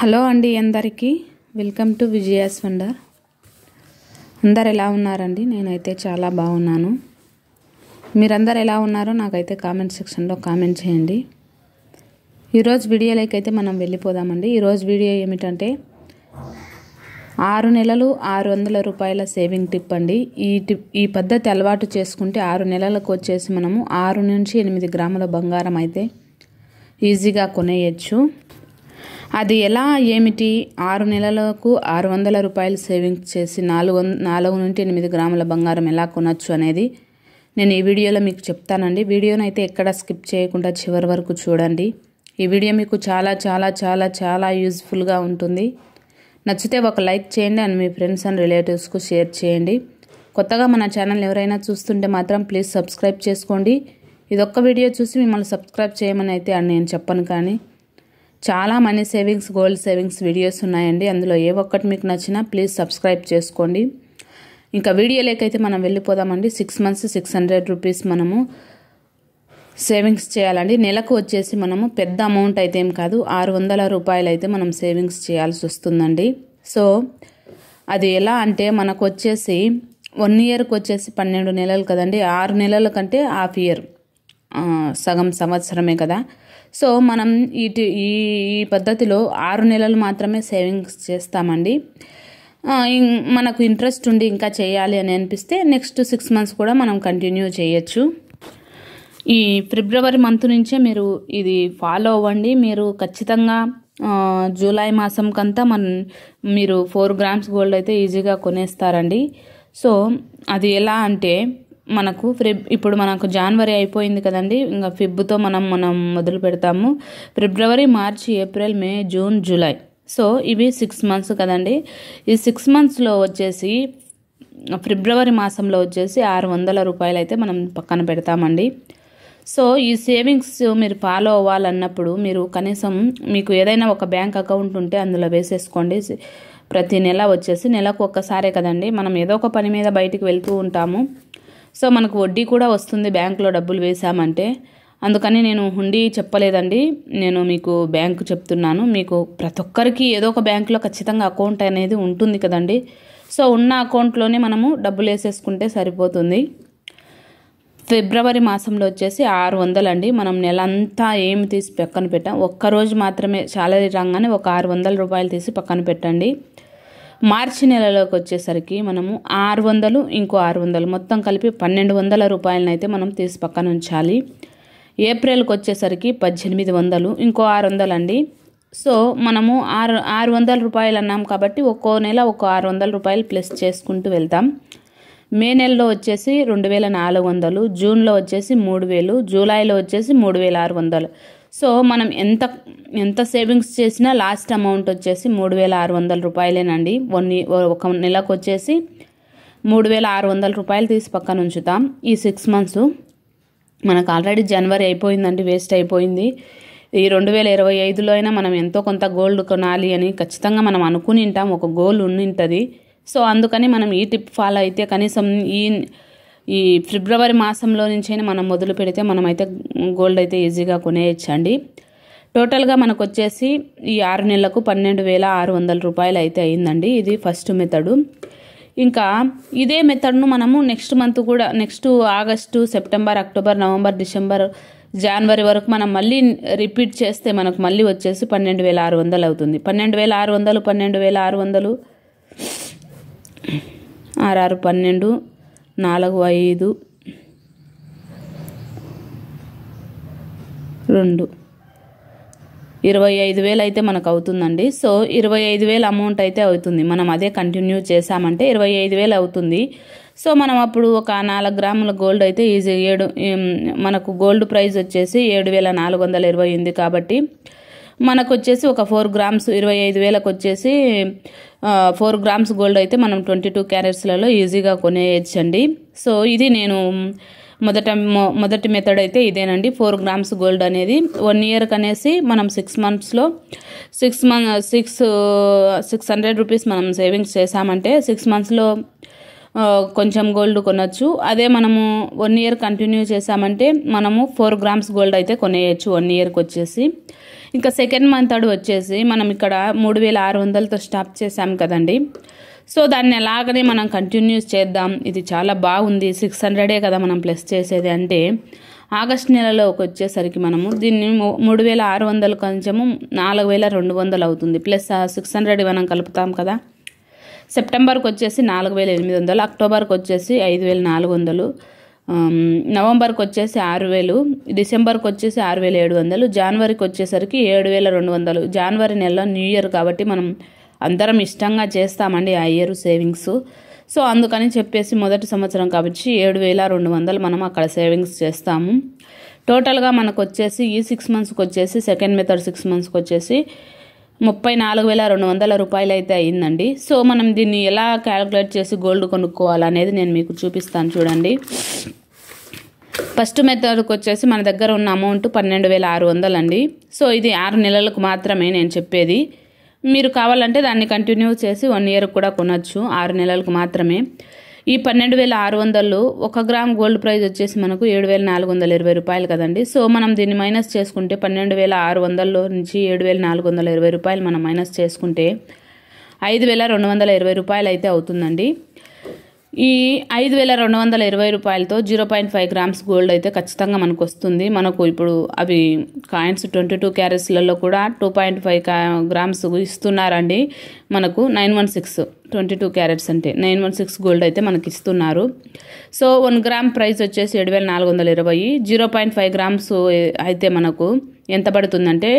Hello అండి అందరికీ welcome to Vijaya's wonder. అందరు ఎలా ఉన్నారండి? నేనైతే చాలా బాగున్నాను. మీరందరు ఎలా ఉన్నారో నాకైతే కామెంట్ సెక్షన్లో కామెంట్ చేయండి. ఈరోజు వీడియోలోకి అయితే మనం వెళ్ళిపోదామండి. ఈరోజు వీడియో ఏమిటంటే 6 నెలలు 600 రూపాయల సేవింగ్ టిప్ అండి. ఈ పద్ధతి అలవాటు చేసుకుంటే 6 నెలలకు వచ్చేసి మనము 6 నుంచి 8 గ్రాముల బంగారం అయితే ఈజీగా కొనేయచ్చు. అది ఎలా ఏమిటి, 6 నెలలకు 600 రూపాయలు సేవింగ్ చేసి 4 నుండి 8 గ్రాముల బంగారం ఎలా కొనచ్చు అనేది నేను ఈ వీడియోలో మీకు చెప్తానండి. వీడియోని అయితే ఎక్కడ స్కిప్ చేయకుండా చివరి వరకు చూడండి. ఈ వీడియో మీకు చాలా చాలా చాలా చాలా యూజ్ఫుల్గా ఉంటుంది. నచ్చితే ఒక లైక్ చేయండి అండ్ మీ ఫ్రెండ్స్ అండ్ రిలేటివ్స్కు షేర్ చేయండి. కొత్తగా మన ఛానల్ ఎవరైనా చూస్తుంటే మాత్రం ప్లీజ్ సబ్స్క్రైబ్ చేసుకోండి. ఇదొక్క వీడియో చూసి మిమ్మల్ని సబ్స్క్రైబ్ చేయమని అయితే నేను చెప్పను, కానీ చాలా money savings, gold savings videos ఉన్నాయండి. అందులో ఏ ఒక్కటి మీకు నచ్చినా ప్లీజ్ సబ్స్క్రైబ్ చేసుకోండి. ఇంకా వీడియోలోకైతే మనం వెళ్ళిపోదామండి. 6 months 600 రూపీస్ మనము సేవింగ్స్ చేయాలండి. నెలకు వచ్చేసి మనము పెద్ద అమౌంట్ అయితే ఏం కాదు, 600 రూపాయలు అయితే మనం సేవింగ్స్ చేయాల్సి వస్తుందండి. సో అది ఎలా అంటే మనకు వచ్చేసి 1 yearకి వచ్చేసి 12 నెలలు కదండి. 6 నెలల కంటే హాఫ్ ఇయర్, సగం సంవత్సరమే కదా. సో మనం ఈ పద్ధతిలో 6 నెలలు మాత్రమే సేవింగ్స్ చేస్తామండి. మనకు ఇంట్రెస్ట్ ఉండి ఇంకా చేయాలి అని అనిపిస్తే నెక్స్ట్ 6 months కూడా మనం కంటిన్యూ చేయొచ్చు. ఈ ఫిబ్రవరి మంత్ నుంచే మీరు ఇది ఫాలో అవ్వండి. మీరు ఖచ్చితంగా జూలై మాసం కంతా మీరు 4 grams గోల్డ్ అయితే ఈజీగా కొనేస్తారండి. సో అది ఎలా అంటే మనకు ఇప్పుడు మనకు జనవరి అయిపోయింది కదండి. ఇంకా ఫిబ్తో మనం మొదలు పెడతాము. ఫిబ్రవరి, మార్చి, ఏప్రిల్, మే, జూన్, జూలై. సో ఇవి 6 months కదండి. ఈ 6 monthsలో వచ్చేసి ఫిబ్రవరి మాసంలో వచ్చేసి 600 రూపాయలు అయితే మనం పక్కన పెడతామండి. సో ఈ సేవింగ్స్ మీరు ఫాలో అవ్వాలన్నప్పుడు మీరు కనీసం మీకు ఏదైనా ఒక బ్యాంక్ అకౌంట్ ఉంటే అందులో వేసేసుకోండి. ప్రతి నెల వచ్చేసి నెలకు ఒక్కసారే కదండి, మనం ఏదో ఒక పని మీద బయటికి వెళ్తూ ఉంటాము. సో మనకు వడ్డీ కూడా వస్తుంది బ్యాంకులో డబ్బులు వేసామంటే. అందుకని నేను హుండీ చెప్పలేదండి, నేను మీకు బ్యాంకు చెప్తున్నాను. మీకు ప్రతి ఒక్కరికి ఏదో ఒక బ్యాంకులో ఖచ్చితంగా అకౌంట్ అనేది ఉంటుంది కదండి. సో ఉన్న అకౌంట్లోనే మనము డబ్బులు వేసేసుకుంటే సరిపోతుంది. ఫిబ్రవరి మాసంలో వచ్చేసి 600 అండి. మనం నెలంతా ఏమి తీసి పక్కన పెట్టాం, ఒక్కరోజు మాత్రమే సాలరీ రాగానే ఒక 600 రూపాయలు తీసి పక్కన పెట్టండి. మార్చి నెలలోకి వచ్చేసరికి మనము 600 ఇంకో 600 మొత్తం కలిపి 1200 రూపాయలను అయితే మనం తీసి పక్కన ఉంచాలి. ఏప్రిల్కి వచ్చేసరికి 1800 ఇంకో 600 అండి. సో మనము 600 రూపాయలు అన్నాం కాబట్టి ఒక్కో నెల ఒక్కో 600 రూపాయలు ప్లస్ చేసుకుంటూ వెళ్తాం. మే నెలలో వచ్చేసి 2400, జూన్లో వచ్చేసి 3000, జూలైలో వచ్చేసి 3600. సో మనం ఎంత సేవింగ్స్ చేసినా లాస్ట్ అమౌంట్ వచ్చేసి 3600 రూపాయలేనండి. ఒక నెలకు వచ్చేసి 3600 రూపాయలు తీసి పక్కన ఉంచుతాం. ఈ 6 months మనకు ఆల్రెడీ జనవరి అయిపోయిందండి, వేస్ట్ అయిపోయింది. ఈ 2025లో అయినా మనం ఎంతో కొంత గోల్డ్ కొనాలి అని ఖచ్చితంగా మనం అనుకుని ఉంటాం, ఒక గోల్ ఉంటుంది. సో అందుకని మనం ఈ టిప్ ఫాలో అయితే కనీసం ఈ ఫిబ్రవరి మాసంలో నుంచైనా మనం మొదలు పెడితే మనమైతే గోల్డ్ అయితే ఈజీగా కొనేయచ్చండి. టోటల్గా మనకు వచ్చేసి ఈ 6 నెలలకు 12,600 రూపాయలు అయితే అయిందండి. ఇది ఫస్ట్ మెథడు. ఇంకా ఇదే మెథడ్ను మనము నెక్స్ట్ మంత్ కూడా, next August, September, October, November, December, జనవరి వరకు మనం మళ్ళీ రిపీట్ చేస్తే మనకు మళ్ళీ వచ్చేసి 12,600 అవుతుంది. 12,600, 12,600, 6 12, 4 5 2 25,000 అయితే మనకు అవుతుందండి. సో 25,000 అమౌంట్ అయితే అవుతుంది. మనం అదే కంటిన్యూ చేసామంటే 25,000 అవుతుంది. సో మనం అప్పుడు ఒక 4 గ్రాముల గోల్డ్ అయితే ఈజీ మనకు గోల్డ్ ప్రైస్ వచ్చేసి 7,420 ఉంది కాబట్టి మనకు వచ్చేసి ఒక 4 grams 25,000కి వచ్చేసి 4 grams గోల్డ్ అయితే మనం 22 క్యారెట్స్లలో ఈజీగా కొనేయచ్చండి. సో ఇది నేను మొదటి మెథడ్ అయితే ఇదేనండి. 4 grams గోల్డ్ అనేది 1 yearకి అనేసి మనం 6 monthsలో 600 రూపీస్ మనం సేవింగ్స్ చేసామంటే 6 monthsలో కొంచెం గోల్డ్ కొనొచ్చు. అదే మనము 1 year కంటిన్యూ చేసామంటే మనము 4 grams గోల్డ్ అయితే కొనేయచ్చు 1 yearకి వచ్చేసి. ఇంకా సెకండ్ మెథడ్ వచ్చేసి మనం ఇక్కడ 3600తో స్టాప్ చేసాం కదండి. సో దాన్ని అలాగనే మనం కంటిన్యూస్ చేద్దాం. ఇది చాలా బాగుంది. 600 కదా మనం ప్లస్ చేసేది అంటే ఆగస్ట్ నెలలోకి వచ్చేసరికి మనము దీన్ని 3600 కొంచెము 4200 అవుతుంది. ప్లస్ 600 మనం కలుపుతాం కదా. సెప్టెంబర్కి వచ్చేసి 4800, అక్టోబర్కి వచ్చేసి 5400, నవంబర్కి వచ్చేసి 6000, డిసెంబర్కి వచ్చేసి 6700, జనవరికి వచ్చేసరికి 7200. జనవరి నెలలో న్యూ ఇయర్ కాబట్టి మనం అందరం ఇష్టంగా చేస్తామండి ఆ ఇయర్ సేవింగ్స్. సో అందుకని చెప్పేసి మొదటి సంవత్సరం కాబట్టి 7200 మనం అక్కడ సేవింగ్స్ చేస్తాము. టోటల్గా మనకు వచ్చేసి ఈ 6 మంత్స్కి వచ్చేసి సెకండ్ మెథడ్ 6 మంత్స్కి వచ్చేసి 34,200 రూపాయలు అయితే అయిందండి. సో మనం దీన్ని ఎలా క్యాలిక్యులేట్ చేసి గోల్డ్ కొనుక్కోవాలనేది నేను మీకు చూపిస్తాను చూడండి. ఫస్ట్ మెథడ్కి వచ్చేసి మన దగ్గర ఉన్న అమౌంట్ 12,600 అండి. సో ఇది 6 నెలలకు మాత్రమే నేను చెప్పేది. మీరు కావాలంటే దాన్ని కంటిన్యూ చేసి 1 ఇయర్ కూడా కొనవచ్చు. 6 నెలలకు మాత్రమే. ఈ 12,600 1 గ్రామ్ గోల్డ్ ప్రైస్ వచ్చేసి మనకు 7,420 రూపాయలు కదండి. సో మనం దీన్ని మైనస్ చేసుకుంటే 12,600లో నుంచి 7,420 రూపాయలు మనం మైనస్ చేసుకుంటే 5,220 రూపాయలు అయితే అవుతుందండి. ఈ 5,220 రూపాయలతో 0.5 గ్రామ్స్ గోల్డ్ అయితే ఖచ్చితంగా మనకు వస్తుంది. మనకు ఇప్పుడు అవి కాయిన్స్ 22 క్యారెట్స్లలో కూడా 2.5 గ్రామ్స్ ఇస్తున్నారండి. మనకు 916 22 క్యారెట్స్ అంటే 916 గోల్డ్ అయితే మనకి ఇస్తున్నారు. సో 1 గ్రామ్ ప్రైస్ వచ్చేసి 7,420, 0.5 గ్రామ్స్ అయితే మనకు ఎంత పడుతుందంటే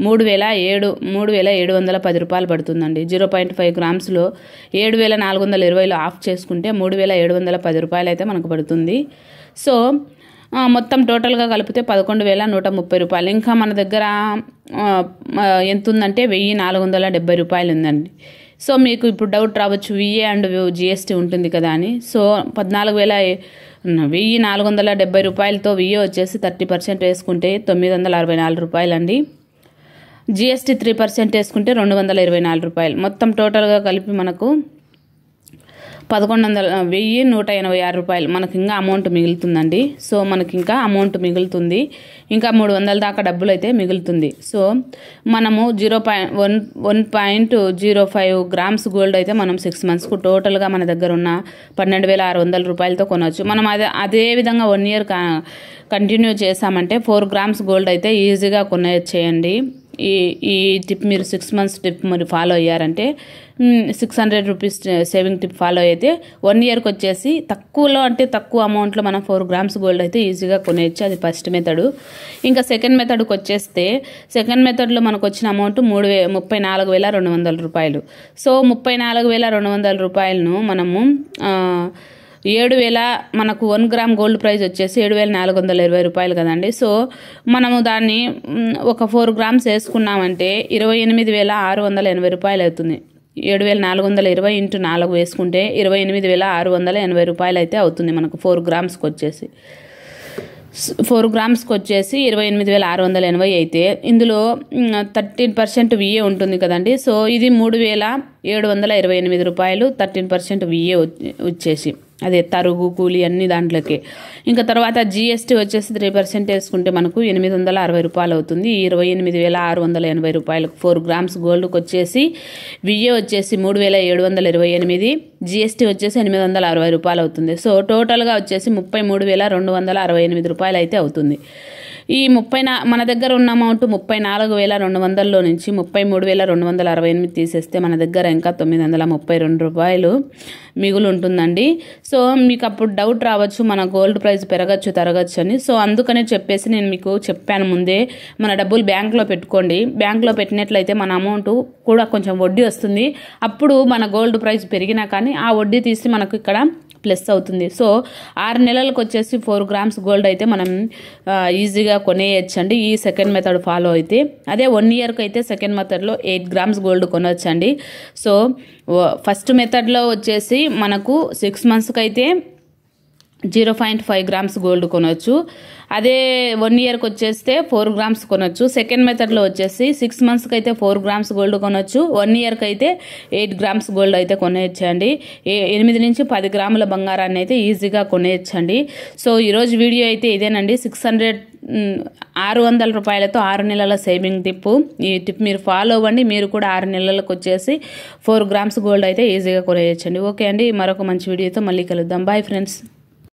3,710 రూపాయలు పడుతుందండి. 0.5 గ్రామ్స్లో 7,420లో ఆఫ్ చేసుకుంటే 3,710 రూపాయలు అయితే మనకు పడుతుంది. సో మొత్తం టోటల్గా కలిపితే 11,130 రూపాయలు. ఇంకా మన దగ్గర ఎంత ఉందంటే 1,470 రూపాయలు ఉందండి. సో మీకు ఇప్పుడు డౌట్ రావచ్చు విఏ అండ్ జిఎస్టీ ఉంటుంది కదా అని. సో 1,470 రూపాయలతో విఏ వచ్చేసి 30% వేసుకుంటే 964 రూపాయలు అండి. జిఎస్టీ 3% వేసుకుంటే 224 రూపాయలు. మొత్తం టోటల్గా కలిపి మనకు 1,186 రూపాయలు మనకి ఇంకా అమౌంట్ మిగులుతుందండి. సో మనకి ఇంకా అమౌంట్ మిగులుతుంది. ఇంకా 300 దాకా డబ్బులు అయితే మిగులుతుంది. సో మనము 1.05 గ్రామ్స్ గోల్డ్ అయితే మనం 6 మంత్స్కు టోటల్గా మన దగ్గర ఉన్న 12,600 రూపాయలతో కొనవచ్చు. మనం అదే విధంగా 1 ఇయర్ కంటిన్యూ చేసామంటే 4 గ్రామ్స్ గోల్డ్ అయితే ఈజీగా కొనేయచ్చేయండి. ఈ టిప్ మీరు 6 మంత్స్ టిప్ మీరు ఫాలో అయ్యారంటే 600 రూపీస్ సేవింగ్ టిప్ ఫాలో అయితే 1 ఇయర్కి వచ్చేసి తక్కువలో అంటే తక్కువ అమౌంట్లో మనం 4 గ్రామ్స్ గోల్డ్ అయితే ఈజీగా కొనేయచ్చు. అది ఫస్ట్ మెథడ్. ఇంకా సెకండ్ మెథడ్కి వచ్చేస్తే సెకండ్ మెథడ్లో మనకు వచ్చిన అమౌంట్ 34,200 రూపాయలు. సో 34,200 రూపాయలను మనము 7,000 మనకు 1 గ్రామ్ గోల్డ్ ప్రైస్ వచ్చేసి 7,420 రూపాయలు కదండి. సో మనము దాన్ని ఒక 4 గ్రామ్స్ వేసుకున్నామంటే 28,680 రూపాయలు అవుతుంది. 7,420 ఇంటూ 4 వేసుకుంటే 28,680 రూపాయలు అయితే అవుతుంది మనకు 4 గ్రామ్స్కి వచ్చేసి. 4 గ్రామ్స్కి వచ్చేసి 28,680 అయితే ఇందులో 13% విఏ ఉంటుంది కదండి. సో ఇది 3,728 రూపాయలు 13% విఏ వచ్చేసి అదే తరుగు కూలి అన్ని దాంట్లోకి. ఇంకా తర్వాత జిఎస్టీ వచ్చేసి 3% వేసుకుంటే మనకు 860 రూపాయలు అవుతుంది. 28,680 రూపాయలకు 4 గ్రామ్స్ గోల్డ్కి వచ్చేసి విఏ వచ్చేసి 3,728, జిఎస్టీ వచ్చేసి 860 రూపాయలు అవుతుంది. సో టోటల్గా వచ్చేసి 33,268 రూపాయలు అయితే అవుతుంది. ఈ మన దగ్గర ఉన్న అమౌంట్ 34,200లో నుంచి 33,268 తీసేస్తే మన దగ్గర ఇంకా 932 రూపాయలు మిగులు ఉంటుందండి. సో మీకు అప్పుడు డౌట్ రావచ్చు మన గోల్డ్ ప్రైస్ పెరగచ్చు తరగచ్చు అని. సో అందుకనే చెప్పేసి నేను మీకు చెప్పాను ముందే, మన డబ్బులు బ్యాంక్లో పెట్టుకోండి. బ్యాంక్లో పెట్టినట్లయితే మన అమౌంట్ కూడా కొంచెం వడ్డీ వస్తుంది. అప్పుడు మన గోల్డ్ ప్రైస్ పెరిగినా కానీ ఆ వడ్డీ తీసి మనకు ఇక్కడ ప్లస్ అవుతుంది. సో 6 నెలలకు వచ్చేసి 4 గ్రామ్స్ గోల్డ్ అయితే మనం ఈజీగా కొనేయచ్చండి ఈ సెకండ్ మెథడ్ ఫాలో అయితే. అదే 1 ఇయర్కి అయితే సెకండ్ మెథడ్లో 8 గ్రామ్స్ గోల్డ్ కొనవచ్చండి. సో ఫస్ట్ మెథడ్లో వచ్చేసి మనకు 6 మంత్స్కి అయితే 0.5 గ్రామ్స్ గోల్డ్ కొనవచ్చు. అదే 1 ఇయర్కి వచ్చేస్తే 4 గ్రామ్స్ కొనవచ్చు. సెకండ్ మెథడ్లో వచ్చేసి 6 మంత్స్కి అయితే 4 గ్రామ్స్ గోల్డ్ కొనవచ్చు. 1 ఇయర్కి అయితే 8 గ్రామ్స్ గోల్డ్ అయితే కొనేయచ్చండి. 8 నుంచి 10 గ్రాముల బంగారాన్ని అయితే ఈజీగా కొనేయచ్చండి. సో ఈరోజు వీడియో అయితే ఇదేనండి. 600 రూపాయలతో 6 నెలల సేవింగ్ టిప్. ఈ టిప్ మీరు ఫాలో అవ్వండి. మీరు కూడా 6 నెలలకు వచ్చేసి 4 గ్రామ్స్ గోల్డ్ అయితే ఈజీగా కొనేయచ్చండి. ఓకే అండి, మరొక మంచి వీడియోతో మళ్ళీ కలుద్దాం. Bye friends.